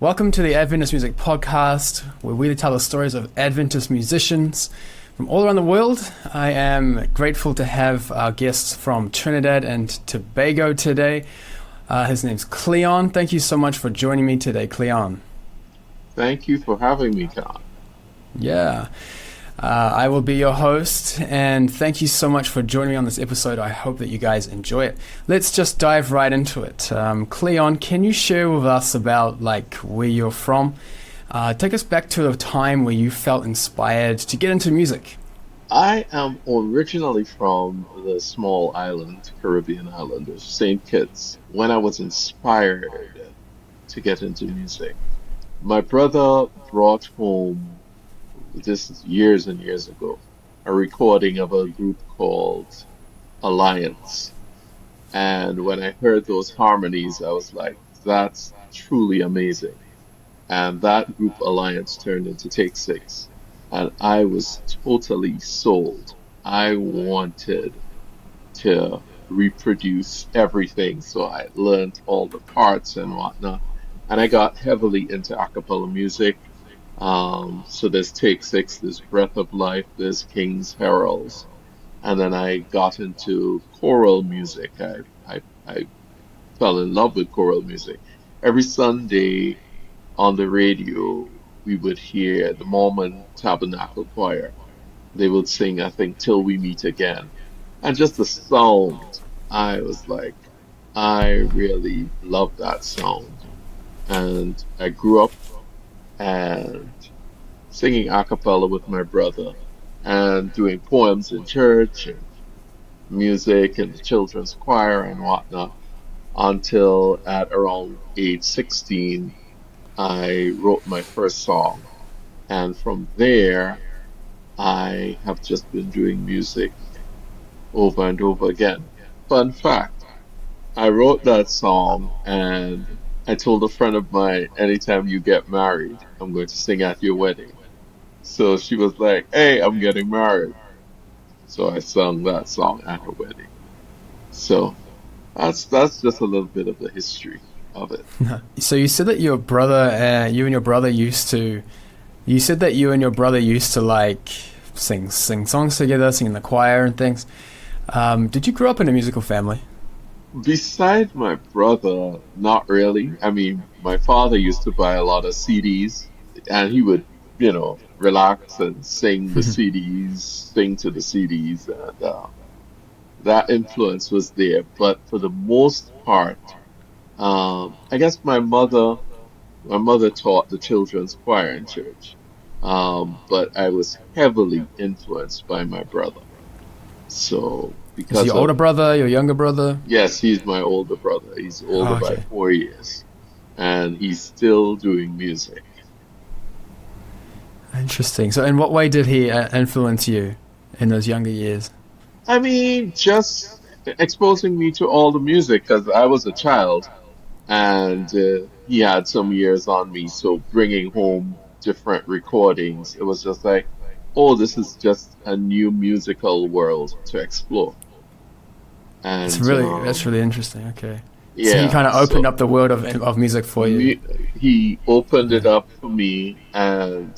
Welcome to the Adventist Music Podcast, where we tell the stories of Adventist musicians from all around the world. I am grateful to have our guests from Trinidad and Tobago today. His name's Cleon. Thank you so much for joining me today, Cleon. Thank you for having me, Con. Yeah. I will be your host, and thank you so much for joining me on this episode. I hope that you guys enjoy it. Let's just dive right into it. Cleon, can you share with us about where you're from? Take us back to a time where you felt inspired to get into music. I am originally from the small island, Caribbean island of St. Kitts, when I was inspired to get into music. My brother brought home, this is years and years ago, a recording of a group called Alliance. And when I heard those harmonies, I was like, that's truly amazing. And that group Alliance turned into Take Six. And I was totally sold. I wanted to reproduce everything. So I learned all the parts and whatnot. And I got heavily into a cappella music. So there's Take Six, there's Breath of Life, there's King's Heralds, and then I got into choral music. I fell in love with choral music. Every Sunday on the radio, we would hear the Mormon Tabernacle Choir. They would sing, I think, Till We Meet Again. And just the sound, I was like, I really love that sound. And I grew up and singing a cappella with my brother and doing poems in church and music in the children's choir and whatnot until at around age 16 I wrote my first song, and from there I have just been doing music over and over again. Fun fact, I wrote that song and I told a friend of mine, anytime you get married, I'm going to sing at your wedding. So she was like, hey, I'm getting married. So I sung that song at her wedding. So that's just a little bit of the history of it. So you said that you and your brother used to sing songs together, sing in the choir and things. Did you grow up in a musical family? Besides my brother, not really. I mean, my father used to buy a lot of CDs, and he would, relax and sing the CDs, sing to the CDs, and that influence was there. But for the most part, I guess my mother taught the children's choir in church, but I was heavily influenced by my brother. So. Is he your older brother, your younger brother? Yes, he's my older brother. He's older by 4 years. And he's still doing music. Interesting. So in what way did he influence you in those younger years? I mean, just exposing me to all the music, because I was a child and he had some years on me. So bringing home different recordings, it was just like, oh, this is just a new musical world to explore. And that's really interesting. Okay. Yeah, so he kind of opened up the world of music for you. He opened it up for me, and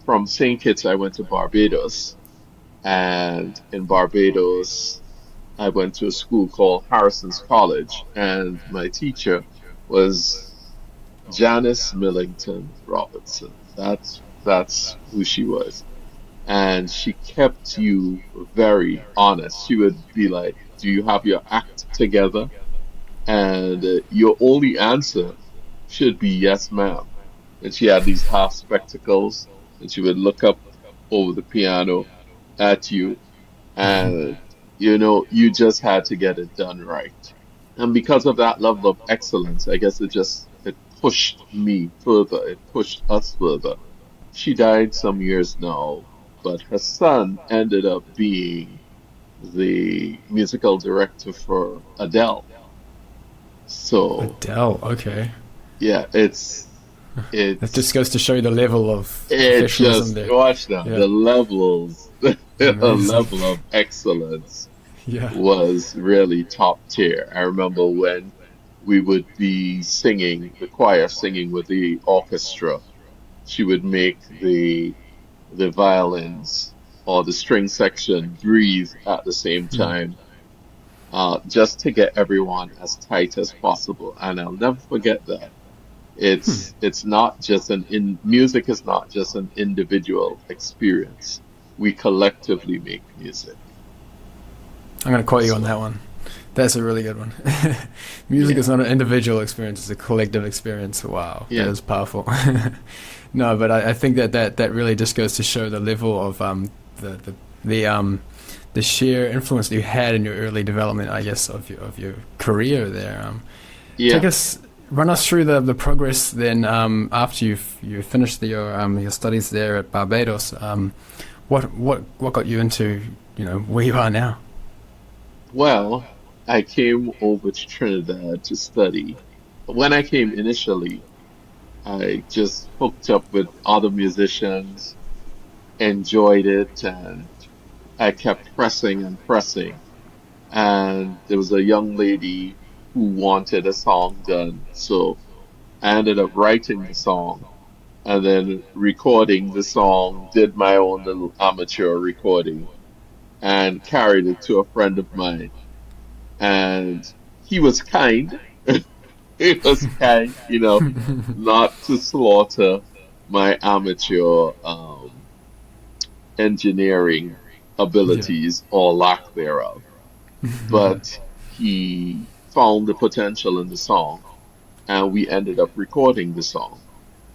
from St. Kitts I went to Barbados, and in Barbados I went to a school called Harrison's College, and my teacher was Janice Millington Robertson. That's who she was. And she kept you very honest. She would be like, do you have your act together? And your only answer should be yes, ma'am. And she had these half spectacles, and she would look up over the piano at you, and you just had to get it done right. And because of that level of excellence, I guess it pushed me further. It pushed us further. She died some years now, but her son ended up being the musical director for Adele. So Adele, okay. Yeah, it's that just goes to show you the level of it professionalism just there. watch now Yeah. the levels, the Amazing. level of excellence Yeah. was really top tier. I remember when we would be singing, the choir singing with the orchestra. She would make the violins or the string section breathe at the same Hmm. time, just to get everyone as tight as possible. And I'll never forget that. It's not just music is not just an individual experience. We collectively make music. I'm going to quote you on that So one. That's a really good one. Music is yeah, not an individual experience; it's a collective experience. Wow, that yeah, is powerful. No, but I think that really just goes to show the level of the the the the sheer influence that you had in your early development, I guess, of your career there. Take yeah. us, run us through the progress then after you finished your studies there at Barbados. What got you into where you are now? Well, I came over to Trinidad to study. When I came initially, I just hooked up with other musicians, enjoyed it, and I kept pressing and pressing. And there was a young lady who wanted a song done. So I ended up writing the song and then recording the song, did my own little amateur recording, and carried it to a friend of mine. And he was kind. He was kind, not to slaughter my amateur engineering Yeah. abilities or lack thereof. But he found the potential in the song, and we ended up recording the song.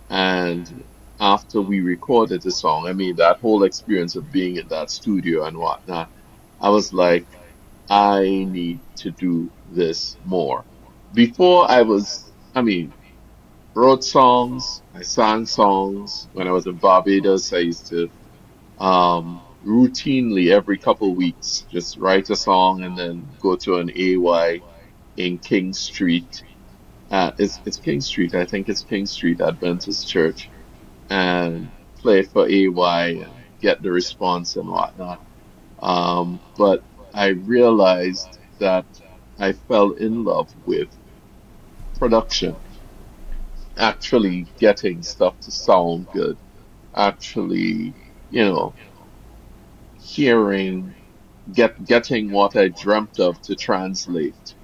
And after we recorded the song, I mean, that whole experience of being in that studio and whatnot, I was like, I need to do this more. Before I mean, wrote songs, I sang songs. When I was in Barbados, I used to routinely every couple weeks just write a song and then go to an AY in King Street. It's King Street, I think it's King Street Adventist Church, and play for AY and get the response and whatnot. But I realized that I fell in love with production, actually getting stuff to sound good, actually, you know, hearing, getting what I dreamt of to translate.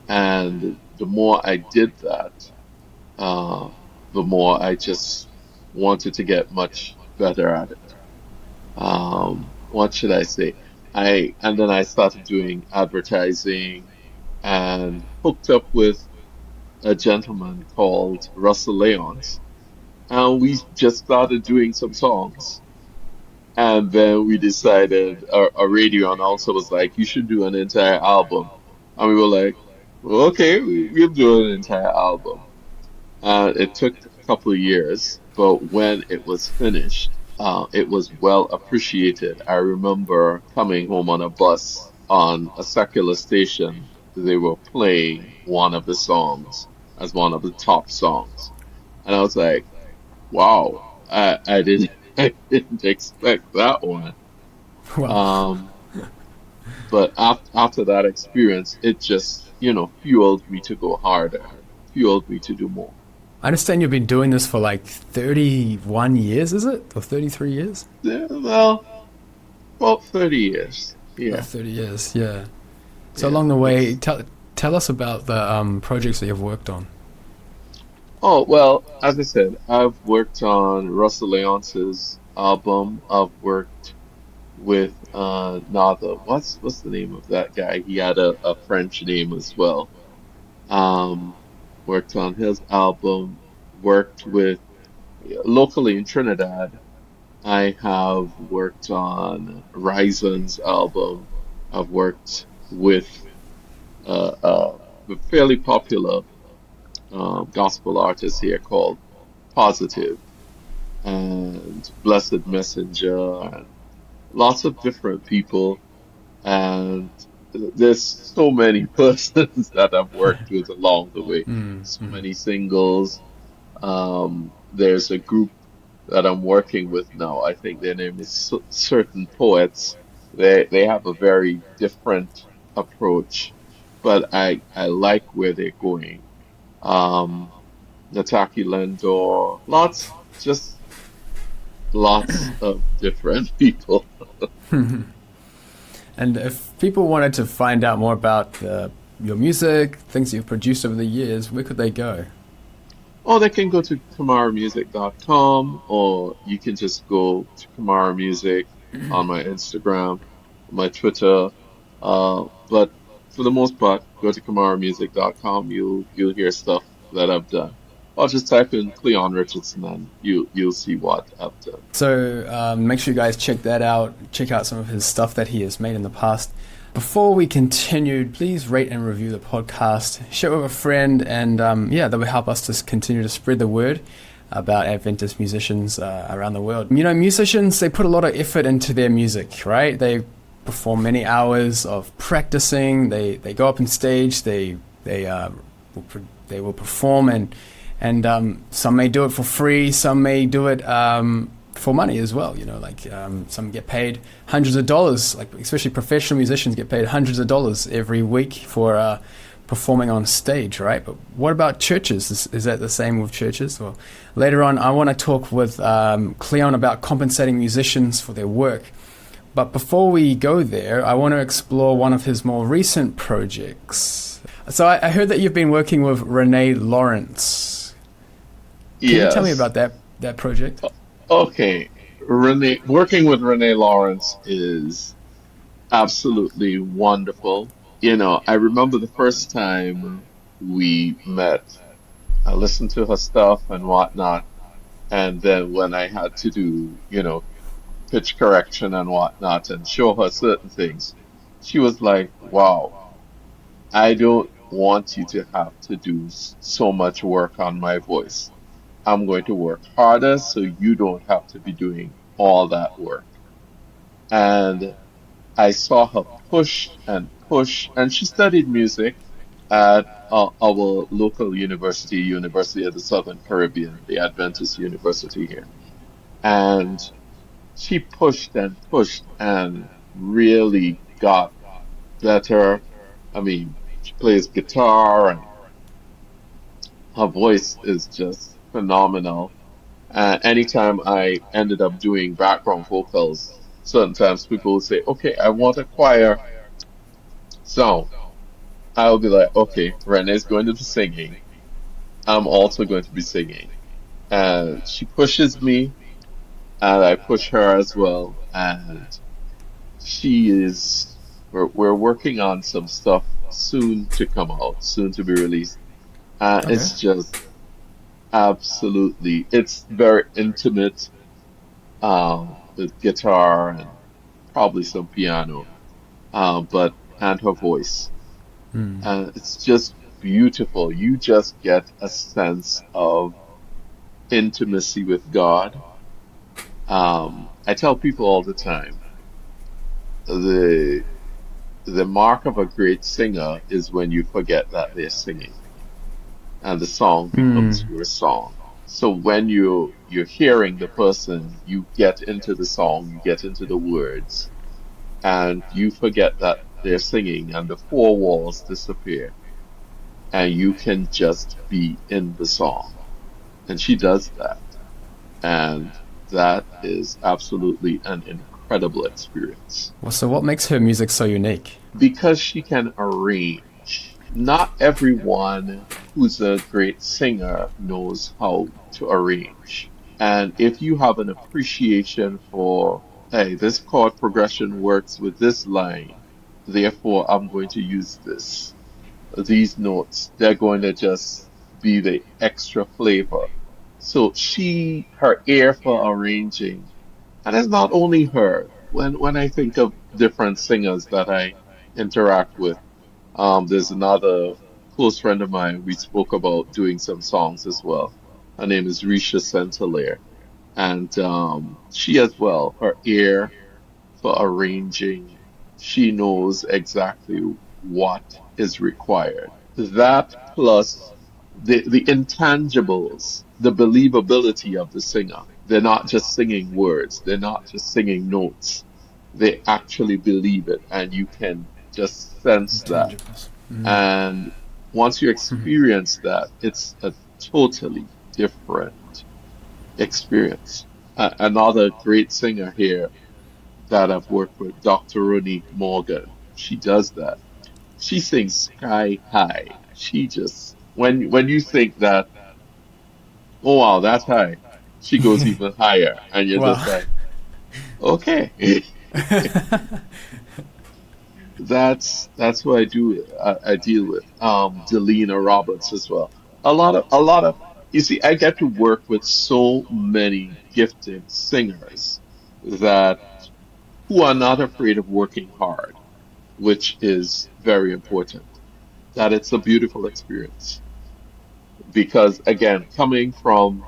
And the more I did that, uh, the more I just wanted to get much better at it. What should I say? And then I started doing advertising and hooked up with a gentleman called Russell Leons. And we just started doing some songs. And then we decided, our radio announcer was like, you should do an entire album. And we were like, well, okay, we'll do an entire album. It took a couple of years, but when it was finished, it was well appreciated. I remember coming home on a bus on a secular station. They were playing one of the songs as one of the top songs. And I was like, wow, I didn't, I didn't expect that one. Wow. Um, but after that experience, it just, fueled me to go harder, fueled me to do more. I understand you've been doing this for like 31 years, is it? Or 33 years? Yeah, well, about 30 years. About Yeah, 30 years, yeah. So yeah. along the way, It's tell us about the projects that you've worked on. Oh, well, as I said, I've worked on Russell Leonce's album. I've worked with Nada. What's the name of that guy? He had a French name as well. Um, Worked on his album, worked with locally in Trinidad. I have worked on Ryzen's album. I've worked with a fairly popular gospel artist here called Positive and Blessed Messenger and lots of different people. And there's so many persons that I've worked with along the way, so many singles. There's a group that I'm working with now. I think their name is Certain Poets. They have a very different approach, but I like where they're going. Um, Nataki Lendor, just lots of different people. And if people wanted to find out more about your music, things you've produced over the years, where could they go? Or they can go to kamaramusic.com, or you can just go to Kamara Music on my Instagram, my Twitter. But for the most part, go to kamaramusic.com. You'll hear stuff that I've done. Or just type in Cleon Richardson and you'll see what I've done. So make sure you guys check that out. Check out some of his stuff that he has made in the past. Before we continue, please rate and review the podcast. Share it with a friend, and that will help us to continue to spread the word about Adventist musicians around the world. You know, musicians, they put a lot of effort into their music, right? They perform many hours of practicing. They go up on stage. They will perform, and some may do it for free. Some may do it for money as well. You know, like some get paid hundreds of dollars. Like especially professional musicians get paid hundreds of dollars every week for performing on stage, right? But what about churches? Is that the same with churches? Well, later on, I want to talk with Cleon about compensating musicians for their work. But before we go there, I want to explore one of his more recent projects. So I heard that you've been working with Renee Lawrence. Can you tell me Yes. about that project? Okay. Working with Renee Lawrence is absolutely wonderful. I remember the first time we met, I listened to her stuff and whatnot. And then when I had to do, pitch correction and whatnot and show her certain things, she was like, wow, I don't want you to have to do so much work on my voice. I'm going to work harder so you don't have to be doing all that work. And I saw her push and push, and she studied music at our local university, University of the Southern Caribbean, the Adventist University here. And she pushed and pushed and really got better. I mean, she plays guitar and her voice is just phenomenal. Anytime I ended up doing background vocals, certain times people will say, okay, I want a choir sound. I'll be like, okay, Renee's going to be singing. I'm also going to be singing. And she pushes me, and I push her as well. And we're working on some stuff soon to come out, soon to be released. Okay. It's just it's very intimate, with guitar and probably some piano, and her voice. Hmm. It's just beautiful. You just get a sense of intimacy with God. I tell people all the time, the the mark of a great singer is when you forget that they're singing and the song becomes Hmm. your song. So when you're hearing the person, you get into the song, you get into the words, and you forget that they're singing, and the four walls disappear, and you can just be in the song. And she does that, and that is absolutely an incredible experience Well, so what makes her music so unique? because she can arrange. Not everyone who's a great singer knows how to arrange. And if you have an appreciation for, hey, this chord progression works with this line, therefore I'm going to use these notes, they're going to just be the extra flavor. So her ear for arranging, and it's not only her. When I think of different singers that I interact with, there's another close friend of mine. We spoke about doing some songs as well. Her name is Risha Centelaire, and she as well, her ear for arranging, she knows exactly what is required. That plus the intangibles, the believability of the singer. They're not just singing words, they're not just singing notes. They actually believe it, and you can just sense that. Intangibles. Mm. And once you experience that, it's a totally different experience. Another great singer here that I've worked with, Dr. Ronnie Morgan, she does that. She sings sky high. She just when you think that, oh wow, that's high, she goes even higher, and you're just Wow. like, okay. That's what I deal with. Delina Roberts as well. A lot of you see, I get to work with so many gifted singers that who are not afraid of working hard, which is very important. That it's a beautiful experience because again, coming from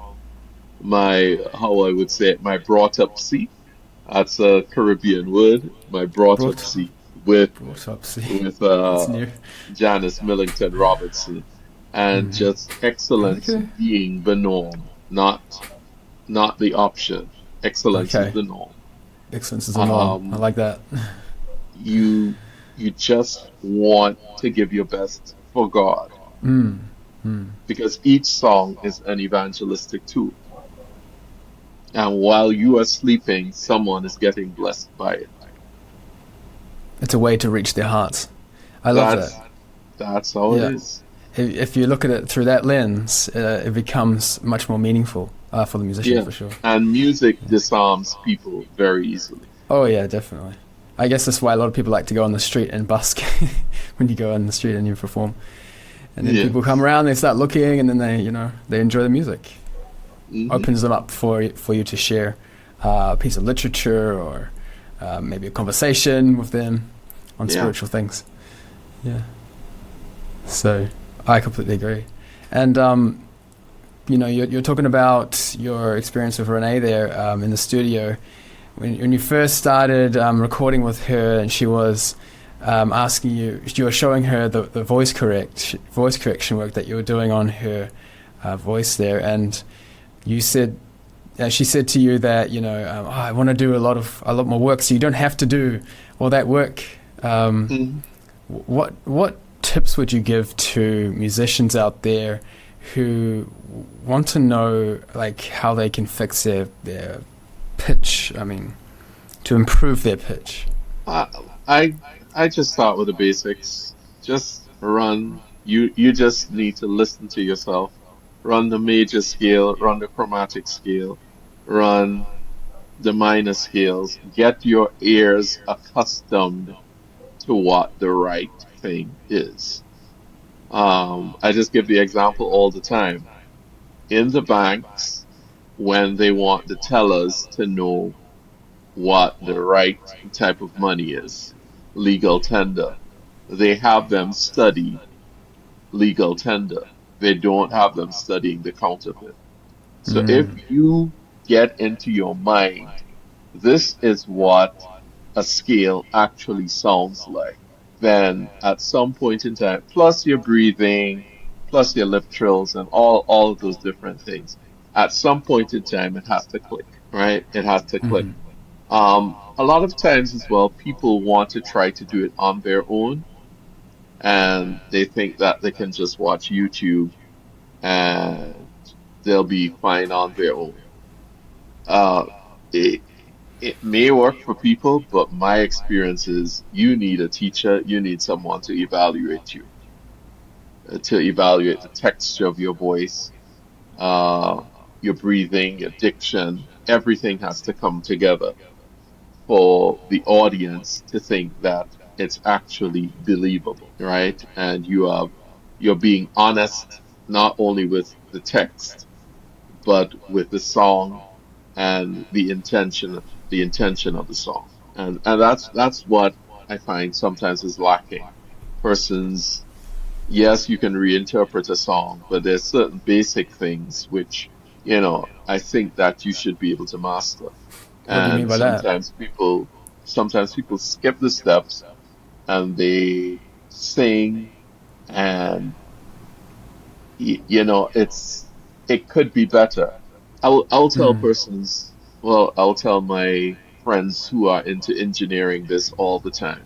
my how I would say it, my brought up seat, that's a Caribbean word, my brought up brought, seat with brought up. See, with that's new. Janice Millington Robertson, and Mm. just excellence Okay. being the norm, not the option. Excellence is Okay. the norm. Excellence is the norm. I Um, like that. you you just want to give your best for God Mm. Mm. because each song is an evangelistic tool. And while you are sleeping, someone is getting blessed by it. It's a way to reach their hearts. I love that. That's that's how it Yeah. is. If you look at it through that lens, it becomes much more meaningful for the musician Yeah. for sure. And music disarms people very easily. Oh yeah, definitely. I guess that's why a lot of people like to go on the street and busk when you go on the street and you perform. And then people come Yes. around, they start looking, and then they enjoy the music. Hmm. Opens them up for you to share a piece of literature or maybe a conversation with them on Yeah. spiritual things. Yeah. So I completely agree. And you're talking about your experience with Renee there in the studio. When you first started recording with her, and she was asking you were showing her the voice correction work that you were doing on her voice there, and you said she said to you that I want to do a lot more work, so you don't have to do all that work. Hmm. What tips would you give to musicians out there who want to know like how they can fix their pitch? I mean, to improve their pitch. I I I just start with the basics. Just run. You just need to listen to yourself. Run the major scale, run the chromatic scale, run the minor scales. Get your ears accustomed to what the right thing is. I just give the example all the time. In the banks, when they want the tellers to know what the right type of money is, legal tender, they have them study legal tender. They don't have them studying the counterfeit. So if Mm. you get into your mind, this is what a scale actually sounds like, then at some point in time, plus your breathing, plus your lip trills and all of those different things, at some point in time it has to click, right? It has to click. Hmm. A lot of times as well, people want to try to do it on their own, and they think that they can just watch YouTube and they'll be fine on their own. Uh, it, it may work for people, but my experience is you need a teacher, you need someone to evaluate you, to evaluate the texture of your voice, uh, your breathing, your diction, everything has to come together for the audience to think that it's actually believable, right? And you're being honest not only with the text, but with the song and the intention of the song. And that's what I find sometimes is lacking. Persons, yes, you can reinterpret a song, but there's certain basic things which, I think that you should be able to master. What do you mean And by that? sometimes people skip the steps and they sing and it could be better. I'll tell Mm. persons, well, I'll tell my friends who are into engineering this all the time.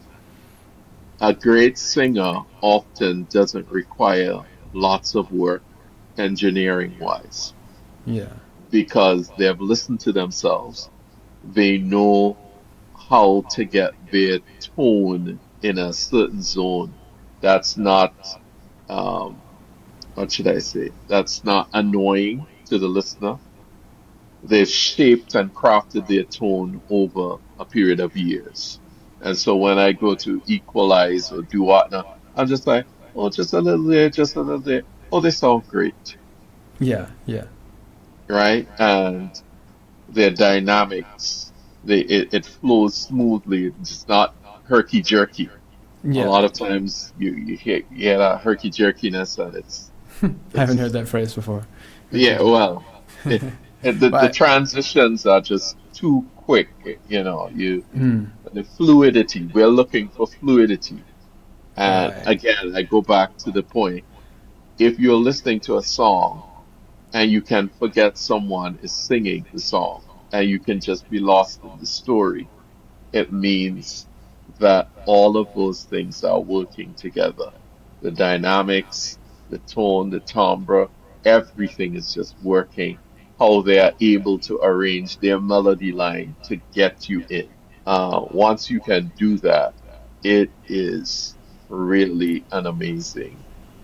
A great singer often doesn't require lots of work engineering wise Yeah. because they have listened to themselves. They know how to get their tone in a certain zone that's not, um, what should I say? That's not annoying to the listener. They've shaped and crafted their tone over a period of years. And so when I go to equalize or do whatnot, I'm just like, oh, just a little there, just a little there. Oh, they sound great, Yeah. Yeah. right? And their dynamics, it flows smoothly. It's not herky jerky. A Yeah. lot of times you hear that herky jerkiness, and I haven't heard it's that phrase before. Herky yeah, jerky. well, the But transitions are just too quick. You mm, the fluidity. We're looking for fluidity, and right. again, I go back to the point. If you're listening to a song and you can forget someone is singing the song, and you can just be lost in the story, it means that all of those things are working together. The dynamics, the tone, the timbre, everything is just working. How they are able to arrange their melody line to get you in. Once you can do that, it is really an amazing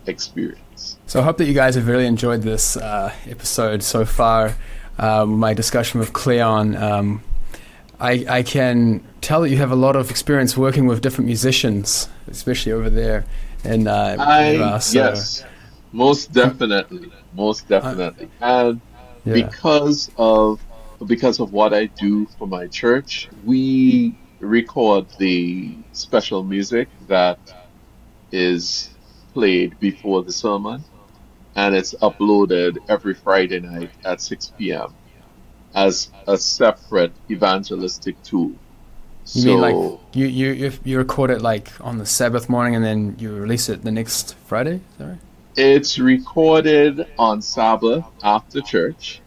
experience. So I hope that you guys have really enjoyed this episode so far. My discussion with Cleon. I can tell that you have a lot of experience working with different musicians, especially over there in So Yes, most uh, definitely. And yeah. because of because of what I do for my church, we record the special music that is played before the sermon, and it's uploaded every Friday night at 6 p.m. as a separate evangelistic tool. You mean like So you record it like on the Sabbath morning and then you release it the next Friday? Is that right? it's recorded on Sabbath after church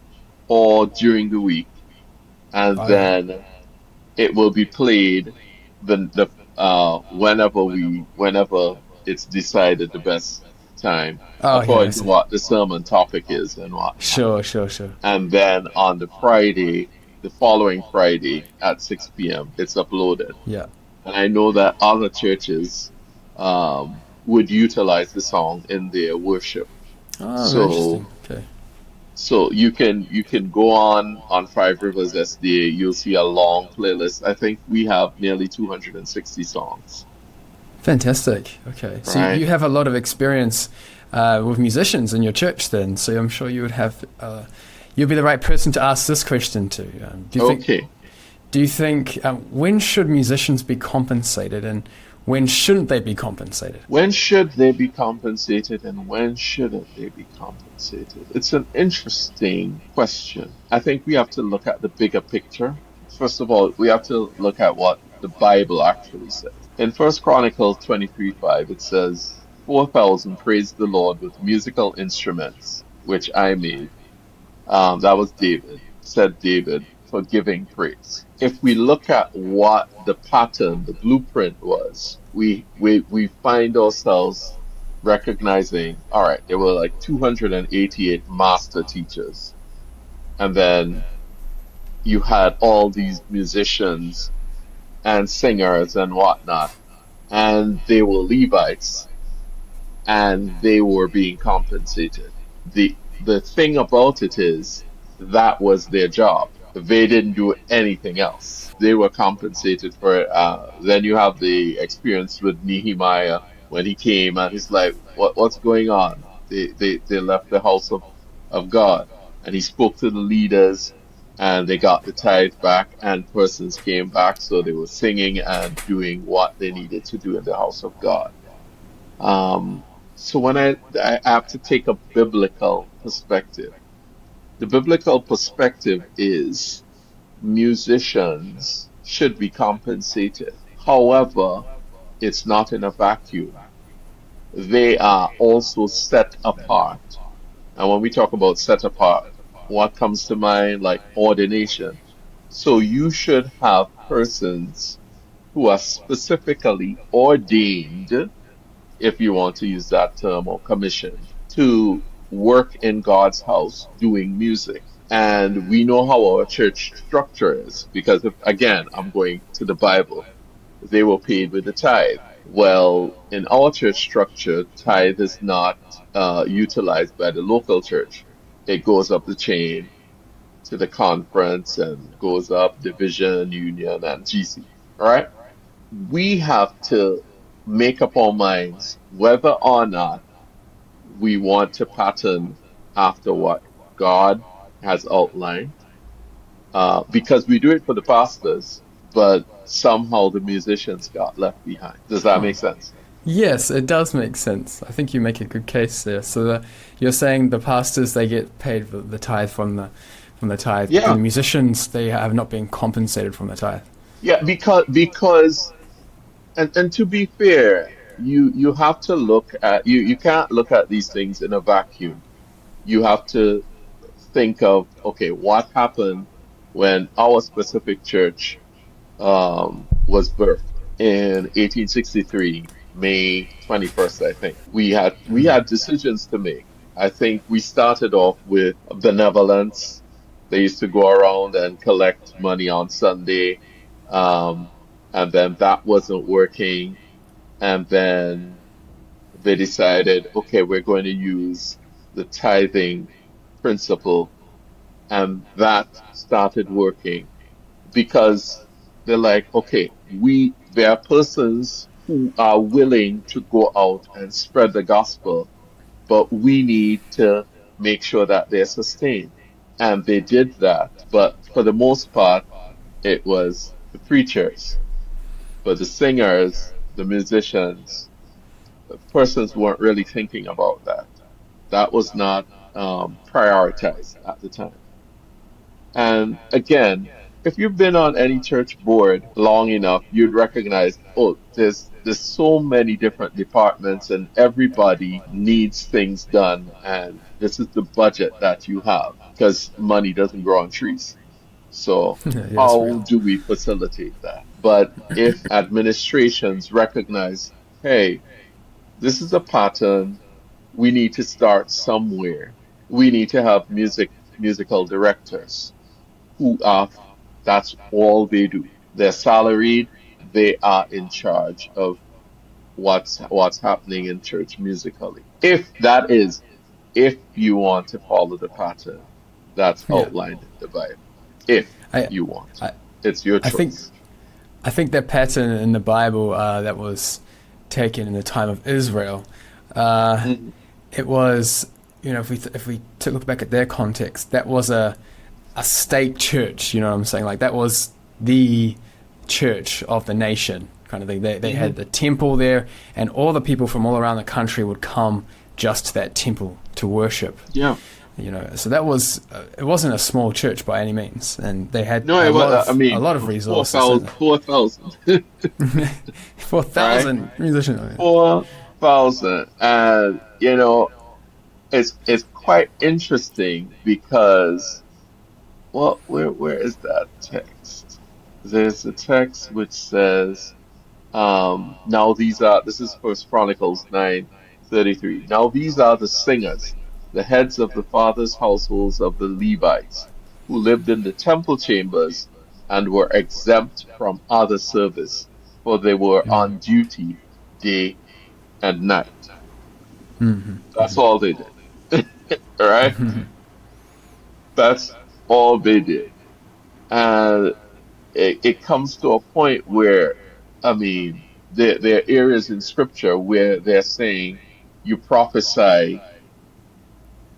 or during the week, and Oh, then it will be played whenever it's decided the best time oh yeah, I according to see. what the sermon topic is and whatnot. Sure, sure, sure. And then on the following Friday at 6 p.m., it's uploaded. Yeah. And I know that other churches would utilize the song in their worship. Oh, So interesting. Okay. you can go on Five Rivers SDA. You'll see a long playlist. I think we have nearly 260 songs, Fantastic. Okay. So right? you have a lot of experience with musicians in your church then. So I'm sure you would have, you'll be the right person to ask this question to. Okay. Do you think, when should musicians be compensated and when shouldn't they be compensated? When should they be compensated and when shouldn't they be compensated? It's an interesting question. I think we have to look at the bigger picture. First of all, we have to look at what the Bible actually says. In First Chronicles 23:5, it says, 4,000 praised the Lord with musical instruments, which I made. That was David, said David, for giving praise. If we look at what the pattern, the blueprint was, we find ourselves recognizing, all right, there were like 288 master teachers, and then you had all these musicians and singers and whatnot, and they were Levites, and they were being compensated. The thing about it is that was their job. They didn't do anything else. They were compensated for it. Then you have the experience with Nehemiah when he came and he's like, what's going on? They left the house of God. And he spoke to the leaders and they got the tithe back and persons came back. So they were singing and doing what they needed to do in the house of God. Um, so when I have to take a biblical perspective, the biblical perspective is musicians should be compensated. However, it's not in a vacuum. They are also set apart. And when we talk about set apart, what comes to mind? Like ordination. So you should have persons who are specifically ordained, if you want to use that term, or commissioned to work in God's house doing music. And we know how our church structure is because, if, again, I'm going to the Bible, they were paid with the tithe. Well, in our church structure, tithe is not utilized by the local church. It goes up the chain to the conference and goes up division, union, and GC. All right? We have to make up our minds whether or not we want to pattern after what God has outlined, because we do it for the pastors, but somehow the musicians got left behind. Does that Huh. make sense? Yes, it does make sense. I think you make a good case there. So you're saying the pastors they get paid the tithe from the tithe, but then Yeah, the musicians they have not been compensated from the tithe. yeah, because and to be fair, you have to look at you can't look at these things in a vacuum. You have to think of, okay, what happened when our specific church was birthed in 1863, May 21st, I think. We had decisions to make. I think we started off with benevolence. They used to go around and collect money on Sunday, um, and then that wasn't working. And then they decided, okay, we're going to use the tithing principle, and that started working because they're like, okay, there are persons who are willing to go out and spread the gospel, but we need to make sure that they're sustained. And they did that. But for the most part, it was the preachers, but the singers, the musicians, the persons weren't really thinking about that. That was not prioritized at the time. And again, if you've been on any church board long enough, you'd recognize, oh, there's so many different departments and everybody needs things done, and this is the budget that you have because money doesn't grow on trees. So Yes, how real. do we facilitate that? But if administrations recognize, hey, this is a pattern, we need to start somewhere. We need to have musical directors who are, that's all they do. They're salaried, they are in charge of what's happening in church musically. If you want to follow the pattern that's Yeah. outlined in the Bible. If I, you want to. I, It's your I think choice. I think that pattern in the Bible that was taken in the time of Israel, uh, Mhm. it was, if we took a look back at their context, that was a state church. You know what I'm saying? Like that was the church of the nation, kind of thing. They Mhm. had the temple there, and all the people from all around the country would come just to that temple to worship. Yeah. So that was it wasn't a small church by any means, and they had No, it was, I a mean, lot of resources. 4,000, 4,000, right? 4,000 musicians. 4,000. And, it's quite interesting because, well, where is that text? There's a text which says, now this is First Chronicles 9:33. Now these are the singers, the heads of the fathers' households of the Levites, who lived in the temple chambers and were exempt from other service, for they were on duty day and night. That's all they did. All right? That's all they did. And it comes to a point where, I mean, there are areas in scripture where they're saying you prophesy,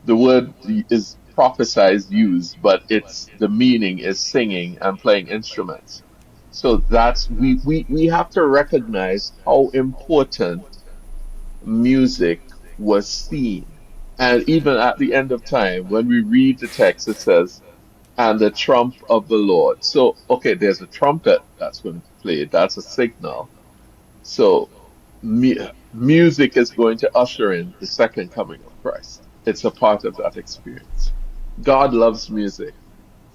the word is prophesied used, but it's the meaning is singing and playing instruments. So we have to recognize how important music was seen. And even at the end of time, when we read the text, it says, and the trump of the Lord. So, okay, there's a trumpet that's going to play. That's a signal. So, music is going to usher in the second coming of Christ. It's a part of that experience. God loves music,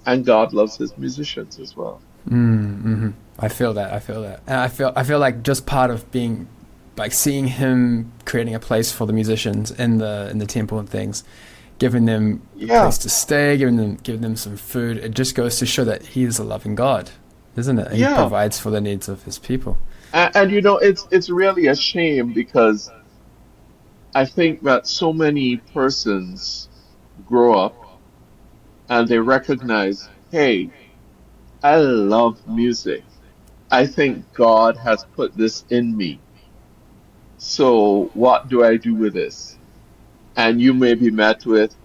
and God loves his musicians as well. Mm-hmm. I feel that. I feel that. And I feel like just part of being like seeing him creating a place for the musicians in the temple and things, giving them a Yeah, place to stay, giving them some food. It just goes to show that he is a loving God, isn't it? He yeah. provides for the needs of his people. And it's really a shame because I think that so many persons grow up and they recognize, hey, I love music. I think God has put this in me. So what do I do with this? And you may be met with,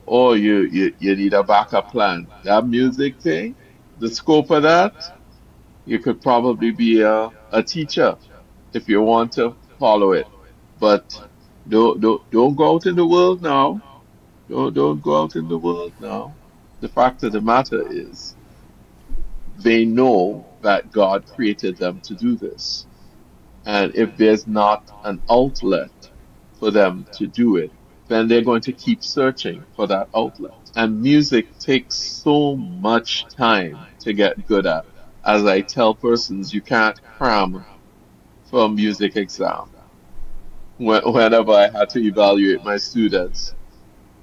oh, you need a backup plan. That music thing, the scope of that, you could probably be a teacher if you want to follow it. But don't go out in the world now. Don't go out in the world now. The fact of the matter is they know that God created them to do this. And if there's not an outlet for them to do it, then they're going to keep searching for that outlet. And music takes so much time to get good at. As I tell persons, you can't cram for a music exam. Whenever I had to evaluate my students,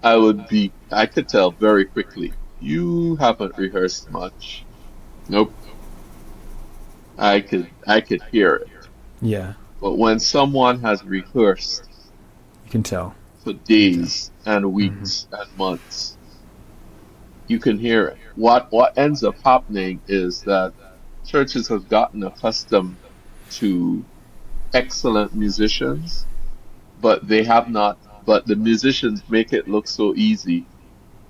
I could tell very quickly, you haven't rehearsed much. Nope. I could hear it. Yeah, But when someone has rehearsed you can tell. for You can tell. days and Hmm. weeks and months, you can hear it. What ends up happening is that churches have gotten accustomed to excellent musicians, but they have not, but the musicians make it look so easy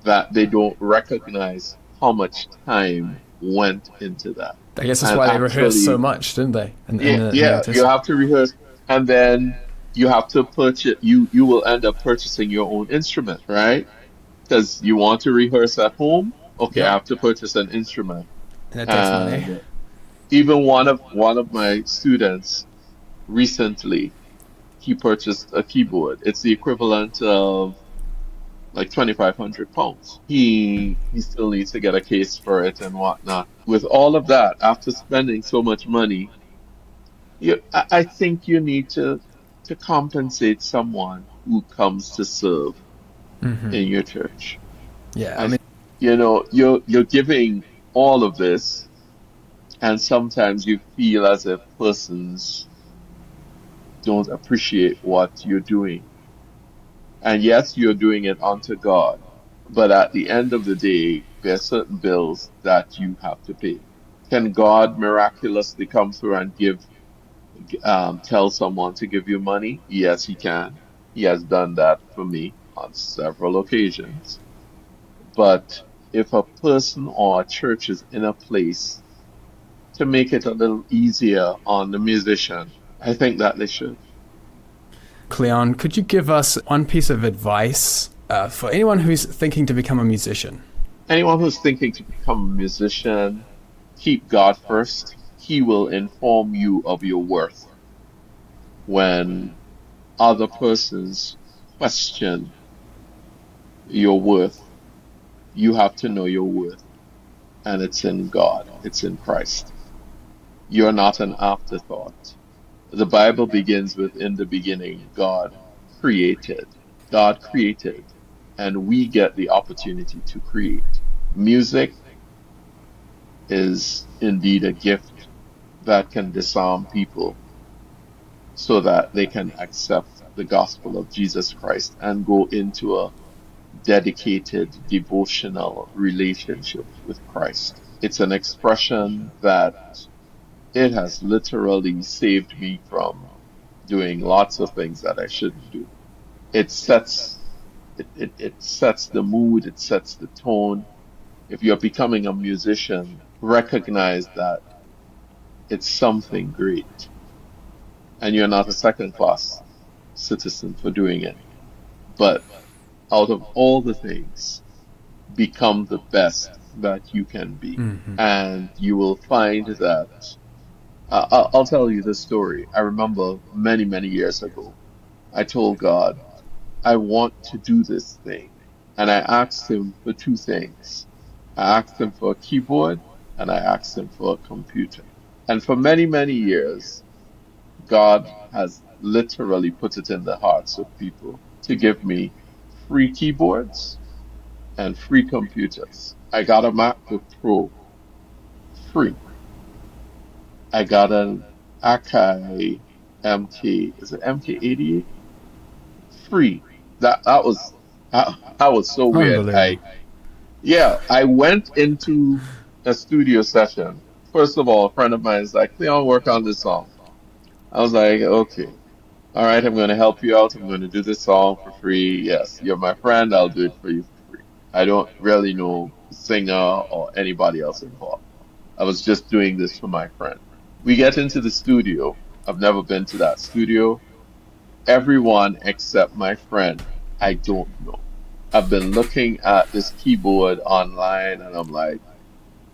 that they don't recognize how much time went into that. I guess that's And why they rehearsed so actually, much, didn't they? yeah, In the yeah, Old you Testament. have to rehearse, and then you have to purchase. You will end up purchasing your own instrument, right? Because you want to rehearse at home. Okay, I Yep, have to purchase an instrument. and that takes money. And even one of my students recently, he purchased a keyboard. It's the equivalent of like 2,500 pounds. He still needs to get a case for it and whatnot. With all of that, after spending so much money, I think you need to compensate someone who comes to serve Hmm. in your church. Yeah, I I mean, you're giving all of this, and sometimes you feel as if persons don't appreciate what you're doing. And yes, you're doing it unto God, but at the end of the day, there are certain bills that you have to pay. Can God miraculously come through and tell someone to give you money? Yes, he can. He has done that for me on several occasions. But if a person or a church is in a place to make it a little easier on the musician, I think that they should. Cleon, could you give us one piece of advice for anyone who's thinking to become a musician? Anyone who's thinking to become a musician, keep God first. He will inform you of your worth when other persons question your worth. You have to know your worth, and it's in God, it's in Christ. You're not an afterthought. The Bible begins with, in the beginning, God created. God created, and we get the opportunity to create. Music is indeed a gift that can disarm people so that they can accept the gospel of Jesus Christ and go into a dedicated devotional relationship with Christ. It's an expression that it has literally saved me from doing lots of things that I shouldn't do. It sets it sets the mood, it sets the tone. If you're becoming a musician, recognize that it's something great and you're not a second class citizen for doing it. But out of all the things, become the best that you can be. Hmm. And you will find that I'll tell you this story. I remember many, many years ago, I told God, I want to do this thing. And I asked him for two things. I asked him for a keyboard and I asked him for a computer. And for many, many years, God has literally put it in the hearts of people to give me free keyboards and free computers. I got a MacBook Pro free. I got an Akai MK, is it MK88? Free. That was so weird. Unbelievable. I went into a studio session. First of all, a friend of mine is like, Cleon, work on this song. I was like, okay. All right, I'm going to help you out. I'm going to do this song for free. Yes, you're my friend. I'll do it for you for free. I don't really know the singer or anybody else involved. I was just doing this for my friend. We get into the studio. I've never been to that studio. Everyone except my friend, I don't know. I've been looking at this keyboard online and I'm like,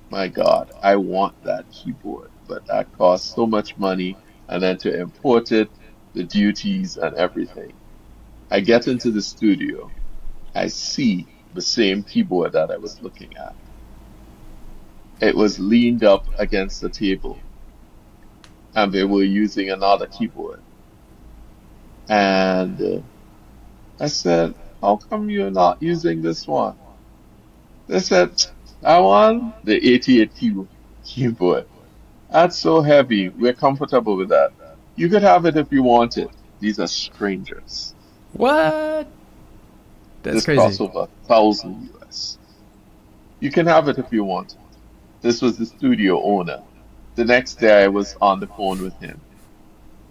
my God, I want that keyboard, but that costs so much money. And then to import it, the duties and everything. I get into the studio. I see the same keyboard that I was looking at. It was leaned up against the table and they were using another keyboard. And I said, how come you're not using this one? They said, that one, the 88 keyboard. That's so heavy. We're comfortable with that. You could have it if you want it. These are strangers. What? That's This crazy. costs over 1,000 US. You can have it if you want it. This was the studio owner. The next day I was on the phone with him.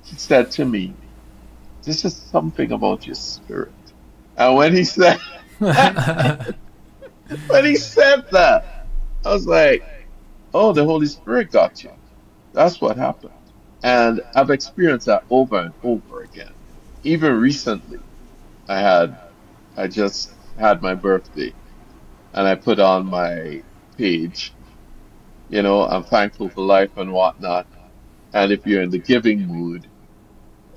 He said to me, this is something about your spirit. And when he said when he said that, I was like, oh, the Holy Spirit got you. That's what happened. And I've experienced that over and over again. Even recently, I had I just had my birthday and I put on my page, I'm thankful for life and whatnot. And if you're in the giving mood,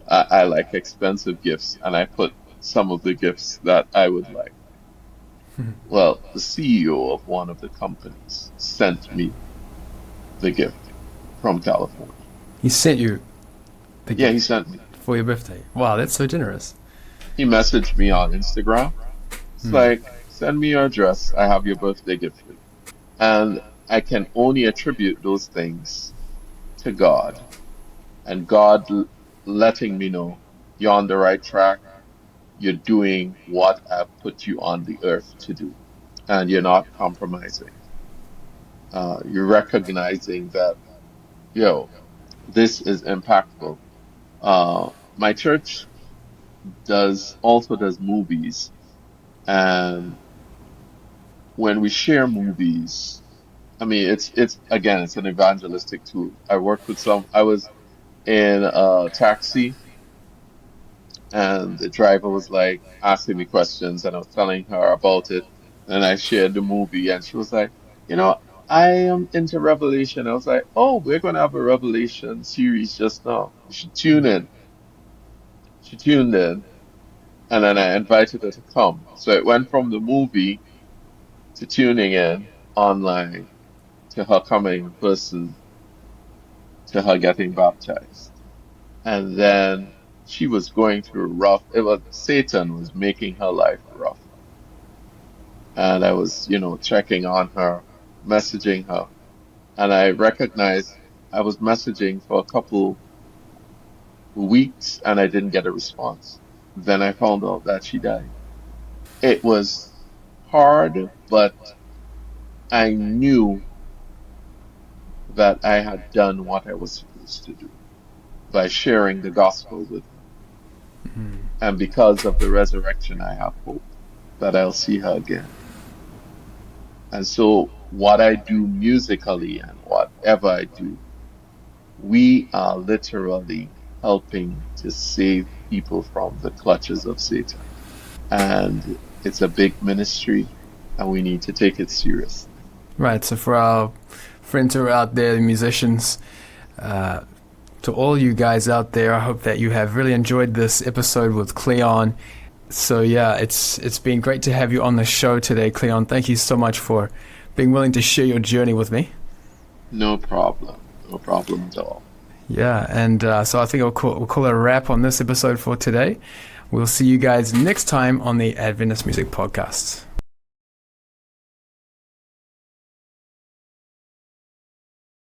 I like expensive gifts and I put some of the gifts that I would like. Well, the CEO of one of the companies sent me the gift from California. He sent you the Yeah, he gift sent me. for your birthday. Wow, that's so generous. He messaged me on Instagram. It's Hmm. like, send me your address. I have your birthday gift for you. And I can only attribute those things to God and God letting me know you're on the right track. You're doing what I've put you on the earth to do, and you're not compromising. You're recognizing that, yo, this is impactful. My church does movies, and when we share movies, I mean, it's again, it's an evangelistic tool. I was in a taxi and the driver was like asking me questions and I was telling her about it. And I shared the movie and she was like, you know, I am into Revelation. I was like, oh, we're going to have a Revelation series just now. You should tune in. She tuned in and then I invited her to come. So it went from the movie to tuning in online to her coming in person to her getting baptized. And then she was going through rough, it was Satan was making her life rough. And I was, checking on her, messaging her, and I recognized I was messaging for a couple weeks and I didn't get a response. Then I found out that she died. It was hard, but I knew that I had done what I was supposed to do by sharing the gospel with her. And because of the resurrection, I have hope that I'll see her again. And so, what I do musically and whatever I do, we are literally helping to save people from the clutches of Satan. And it's a big ministry, and we need to take it seriously. Right, so for our friends who are out there, the musicians, to all you guys out there, I hope that you have really enjoyed this episode with Cleon. So yeah, it's been great to have you on the show today, Cleon. Thank you so much for being willing to share your journey with me. No problem. No problem at all. Yeah, and so I think we'll call it a wrap on this episode for today. We'll see you guys next time on the Adventist Music Podcast.